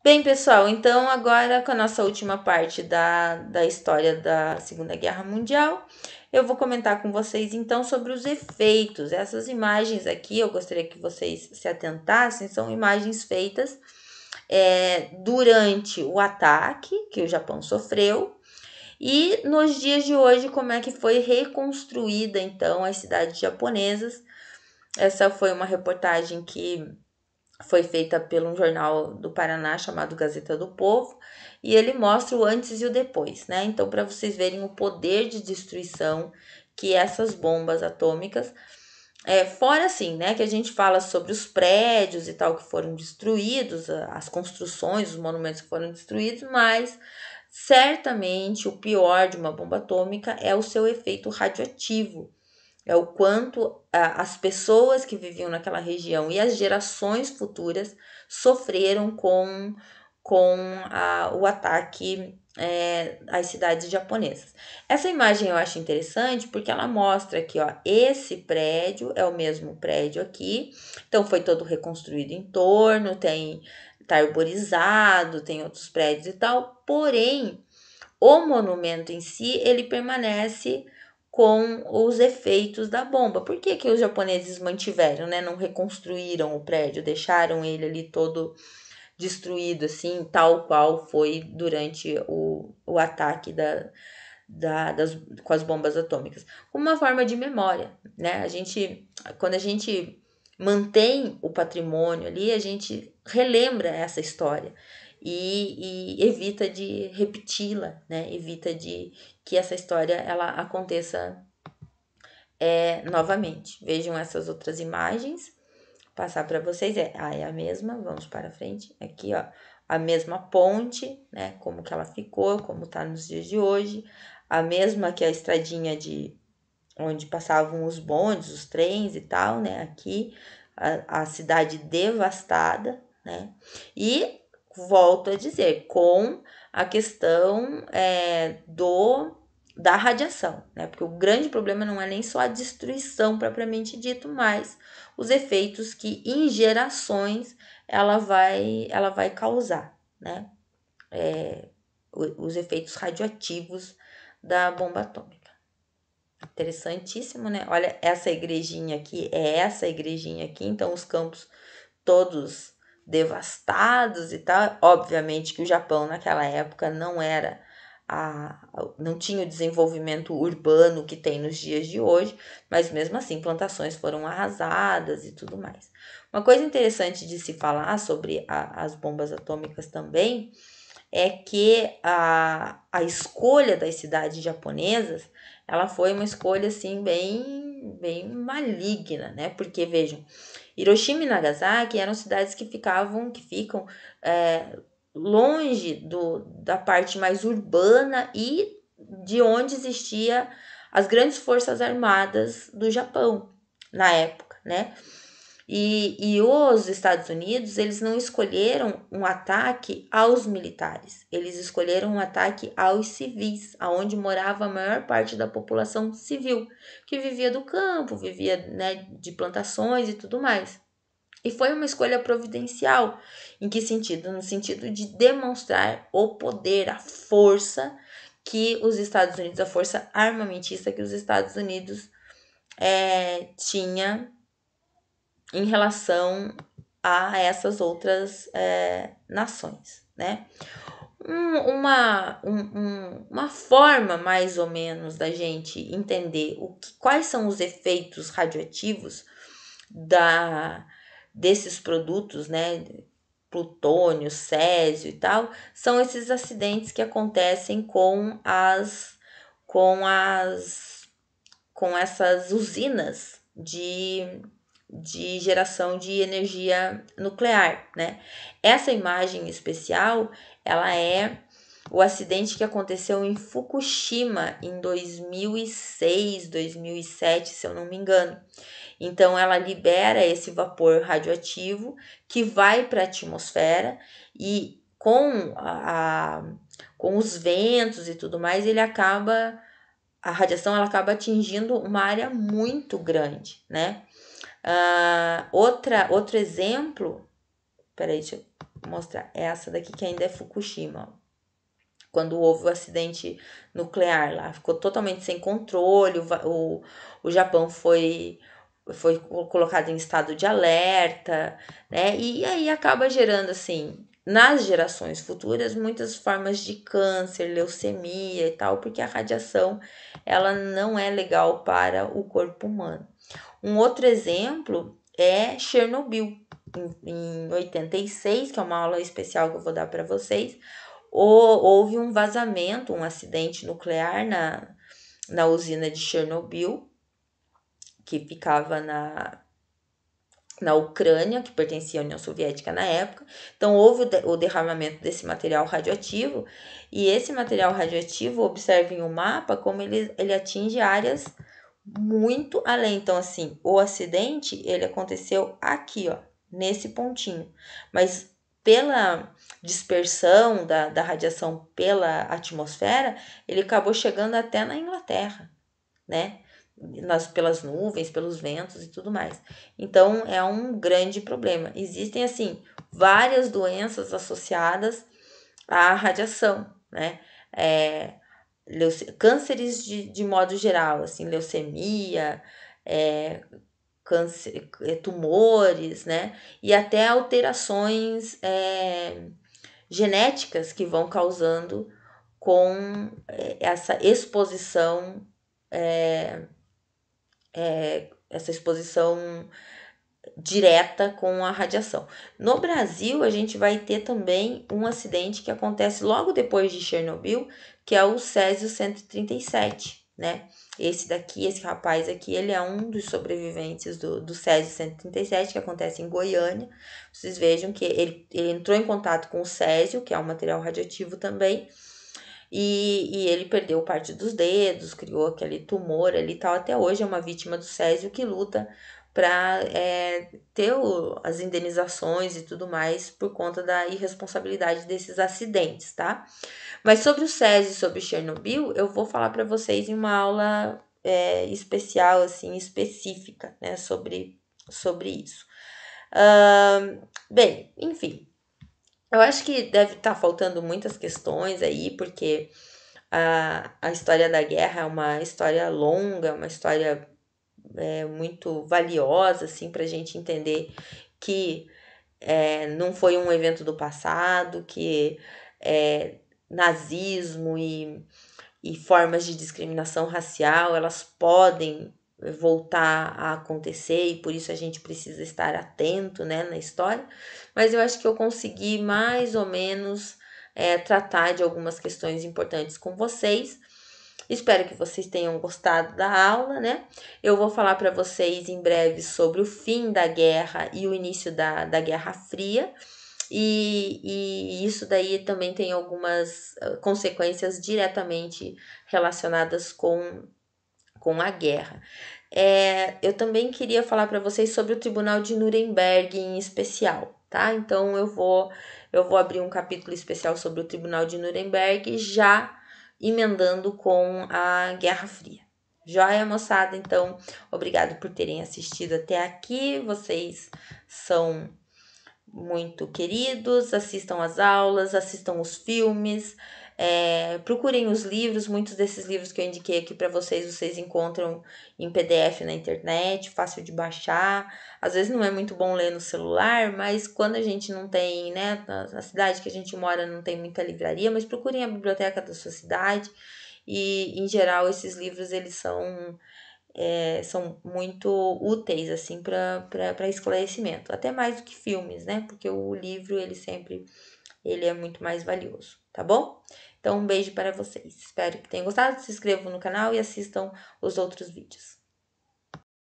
Bem, pessoal, então agora com a nossa última parte da história da Segunda Guerra Mundial, eu vou comentar com vocês então sobre os efeitos. Essas imagens aqui, eu gostaria que vocês se atentassem, são imagens feitas durante o ataque que o Japão sofreu e nos dias de hoje, como é que foi reconstruída então as cidades japonesas. Essa foi uma reportagem que foi feita por um jornal do Paraná chamado Gazeta do Povo, e ele mostra o antes e o depois, né? Então, para vocês verem o poder de destruição que essas bombas atômicas, fora assim, né, que a gente fala sobre os prédios e tal que foram destruídos, as construções, os monumentos que foram destruídos, mas certamente o pior de uma bomba atômica é o seu efeito radioativo. É o quanto as pessoas que viviam naquela região e as gerações futuras sofreram com o ataque às cidades japonesas. Essa imagem eu acho interessante porque ela mostra que esse prédio é o mesmo prédio aqui, então foi todo reconstruído em torno, tá arborizado, tem outros prédios e tal, porém o monumento em si ele permanece com os efeitos da bomba. Por que que os japoneses mantiveram, né? Não reconstruíram o prédio, deixaram ele ali todo destruído, assim, tal qual foi durante o ataque com as bombas atômicas. Uma forma de memória, né? Quando a gente mantém o patrimônio ali, a gente relembra essa história e evita de repeti-la, né? Evita de que essa história ela aconteça novamente. Vejam essas outras imagens, passar para vocês. É a mesma, vamos para frente. Aqui, ó, a mesma ponte, né? Como que ela ficou, como tá nos dias de hoje. A mesma que a estradinha de onde passavam os bondes, os trens e tal, né? Aqui, a cidade devastada, né? E volto a dizer, com a questão da radiação, né? Porque o grande problema não é nem só a destruição propriamente dito, mas os efeitos que em gerações ela vai causar, né? Os efeitos radioativos da bomba atômica. Interessantíssimo, né? Olha, essa igrejinha aqui, então os campos todos devastados e tal. Obviamente que o Japão naquela época não tinha o desenvolvimento urbano que tem nos dias de hoje, mas mesmo assim plantações foram arrasadas e tudo mais. Uma coisa interessante de se falar sobre as bombas atômicas também é que a escolha das cidades japonesas, ela foi uma escolha assim bem maligna, né? Porque vejam, Hiroshima e Nagasaki eram cidades que ficam longe da parte mais urbana e de onde existia as grandes forças armadas do Japão na época, né? E os Estados Unidos, eles não escolheram um ataque aos militares, eles escolheram um ataque aos civis, aonde morava a maior parte da população civil, que vivia do campo, vivia, né, de plantações e tudo mais. E foi uma escolha providencial. Em que sentido? No sentido de demonstrar o poder, a força que os Estados Unidos, a força armamentista que os Estados Unidos tinha em relação a essas outras nações, né? Uma forma mais ou menos da gente entender quais são os efeitos radioativos desses produtos, né? Plutônio, césio e tal, são esses acidentes que acontecem com essas usinas de geração de energia nuclear, né? Essa imagem especial, ela é o acidente que aconteceu em Fukushima em 2006, 2007, se eu não me engano. Então, ela libera esse vapor radioativo que vai para a atmosfera e com os ventos e tudo mais, a radiação ela acaba atingindo uma área muito grande, né? Outro exemplo peraí, deixa eu mostrar. É essa daqui que ainda é Fukushima, ó. Quando houve o acidente nuclear lá, ficou totalmente sem controle, o Japão foi colocado em estado de alerta, né? E aí acaba gerando, assim, nas gerações futuras, muitas formas de câncer, leucemia e tal, porque a radiação, ela não é legal para o corpo humano. Um outro exemplo é Chernobyl, em 86, que é uma aula especial que eu vou dar para vocês. Houve um vazamento, um acidente nuclear na usina de Chernobyl, que ficava na Ucrânia, que pertencia à União Soviética na época. Então, houve o derramamento desse material radioativo, e esse material radioativo, observem o mapa, como ele atinge áreas muito além. Então, assim, o acidente, ele aconteceu aqui, ó, nesse pontinho. Mas pela dispersão da radiação pela atmosfera, ele acabou chegando até na Inglaterra, né? Pelas nuvens, pelos ventos e tudo mais. Então, é um grande problema. Existem, assim, várias doenças associadas à radiação, né? Cânceres de modo geral, assim, leucemia, câncer, tumores, né? E até alterações genéticas que vão causando com essa exposição direta com a radiação. No Brasil, a gente vai ter também um acidente que acontece logo depois de Chernobyl, que é o Césio 137, né? Esse rapaz aqui, ele é um dos sobreviventes do Césio 137, que acontece em Goiânia. Vocês vejam que ele entrou em contato com o Césio, que é um material radioativo também, e ele perdeu parte dos dedos, criou aquele tumor ali e tal. Até hoje é uma vítima do Césio que luta para ter as indenizações e tudo mais por conta da irresponsabilidade desses acidentes, tá? Mas sobre o Césio e sobre Chernobyl, eu vou falar para vocês em uma aula especial, assim, específica, né, sobre isso. Bem, enfim, eu acho que deve estar faltando muitas questões aí, porque a história da guerra é uma história longa, uma história muito valiosa, assim, para a gente entender que não foi um evento do passado, que nazismo e formas de discriminação racial, elas podem voltar a acontecer, e por isso a gente precisa estar atento, né, na história. Mas eu acho que eu consegui mais ou menos tratar de algumas questões importantes com vocês. Espero que vocês tenham gostado da aula, né? Eu vou falar para vocês em breve sobre o fim da guerra e o início da Guerra Fria. E isso daí também tem algumas consequências diretamente relacionadas com a guerra. Eu também queria falar para vocês sobre o Tribunal de Nuremberg em especial, tá? Então eu vou abrir um capítulo especial sobre o Tribunal de Nuremberg, já emendando com a Guerra Fria. Joia, moçada? Então, obrigado por terem assistido até aqui. Vocês são muito queridos, assistam às aulas, assistam os filmes, procurem os livros. Muitos desses livros que eu indiquei aqui para vocês encontram em PDF na internet, fácil de baixar. Às vezes não é muito bom ler no celular, mas quando a gente não tem, né, na cidade que a gente mora não tem muita livraria, mas procurem a biblioteca da sua cidade. E, em geral, esses livros, eles são muito úteis, assim, para esclarecimento. Até mais do que filmes, né? Porque o livro, ele é muito mais valioso, tá bom? Então, um beijo para vocês. Espero que tenham gostado. Se inscrevam no canal e assistam os outros vídeos.